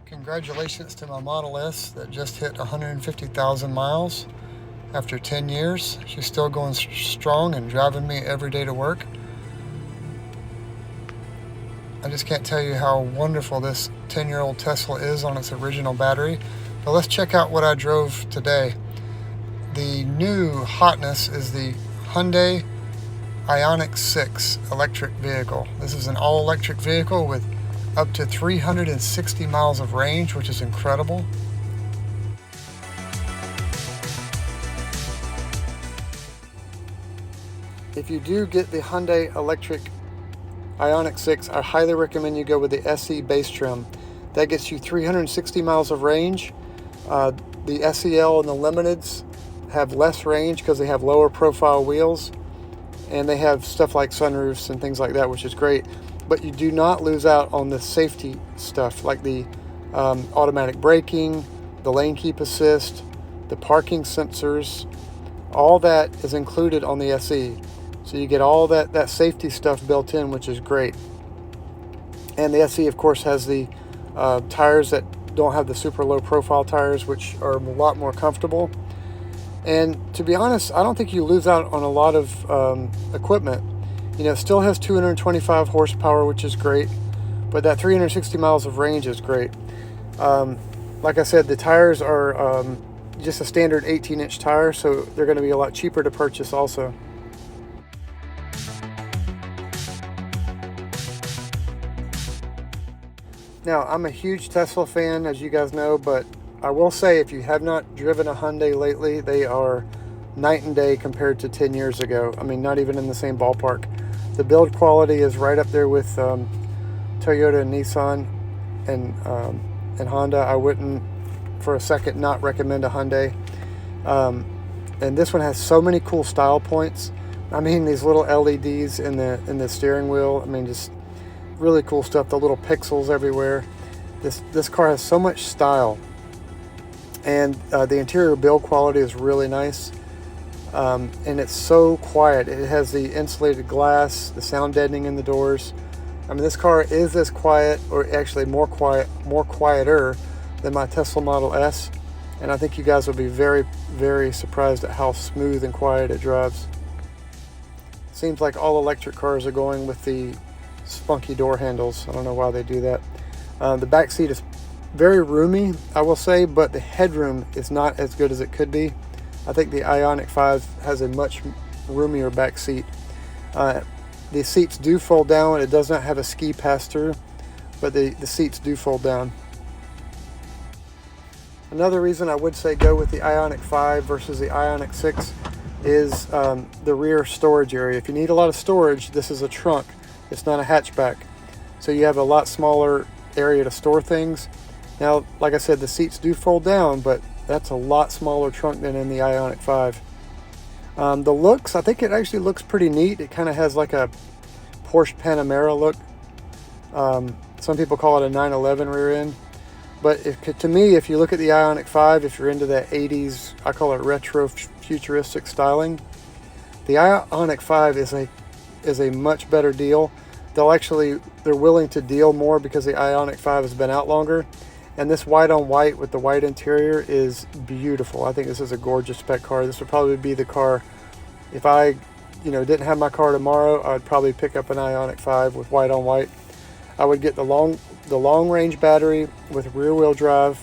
Congratulations to my Model S that just hit 150,000 miles after 10 years. She's still going strong and driving me every day to work. I just can't tell you how wonderful this 10-year-old Tesla is on its original battery. But let's check out what I drove today. The new hotness is the Hyundai IONIQ 6 electric vehicle. This is an all-electric vehicle with up to 360 miles of range, which is incredible. If you do get the Hyundai electric IONIQ 6, I highly recommend you go with the SE base trim. That gets you 360 miles of range. The SEL and the Limiteds have less range because they have lower profile wheels, and they have stuff like sunroofs and things like that, which is great. But you do not lose out on the safety stuff like the automatic braking, the lane keep assist, the parking sensors. All that is included on the SE. So you get all that safety stuff built in, which is great. And the SE, of course, has the tires that don't have the super low profile tires, which are a lot more comfortable. And to be honest, I don't think you lose out on a lot of equipment. You know, it still has 225 horsepower, which is great, but that 360 miles of range is great. Like I said, the tires are just a standard 18-inch tire, so they're going to be a lot cheaper to purchase also. Now, I'm a huge Tesla fan, as you guys know, but I will say if you have not driven a Hyundai lately, they are night and day compared to 10 years ago. I mean, not even in the same ballpark. The build quality is right up there with Toyota and Nissan and Honda. I wouldn't for a second not recommend a Hyundai. And this one has so many cool style points. I mean, these little LEDs in the steering wheel. I mean, just really cool stuff. The little pixels everywhere. This car has so much style, and the interior build quality is really nice. And it's so quiet. It has the insulated glass, the sound deadening in the doors. I mean, this car is as quiet, or actually more quieter than my Tesla Model S. And I think you guys will be very, very surprised at how smooth and quiet it drives. Seems like all electric cars are going with the spunky door handles. I don't know why they do that. The back seat is very roomy, I will say, but the headroom is not as good as it could be. I think the IONIQ 5 has a much roomier back seat. The seats do fold down. It does not have a ski pass-through, but the seats do fold down. Another reason I would say go with the IONIQ 5 versus the IONIQ 6 is the rear storage area. If you need a lot of storage, this is a trunk. It's not a hatchback. So you have a lot smaller area to store things. Now, like I said, the seats do fold down, but that's a lot smaller trunk than in the IONIQ 5. The looks, I think it actually looks pretty neat. It kind of has like a Porsche Panamera look. Some people call it a 911 rear end. But to me, if you look at the IONIQ 5, if you're into that 80s, I call it retro futuristic styling, the IONIQ 5 is a much better deal. They're willing to deal more because the IONIQ 5 has been out longer. And this white on white with the white interior is beautiful. I think this is a gorgeous spec car. This would probably be the car, if I didn't have my car tomorrow, I'd probably pick up an IONIQ 5 with white on white. I would get the long range battery with rear wheel drive.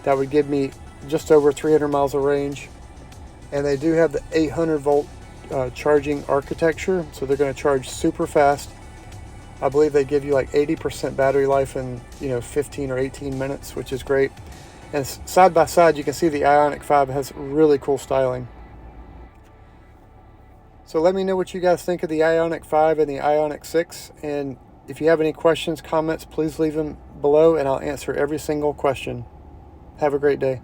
That would give me just over 300 miles of range. And they do have the 800 volt charging architecture, so they're going to charge super fast. I believe they give you like 80% battery life in 15 or 18 minutes, which is great. And side by side, you can see the IONIQ 5 has really cool styling. So let me know what you guys think of the IONIQ 5 and the IONIQ 6. And if you have any questions, comments, please leave them below, and I'll answer every single question. Have a great day.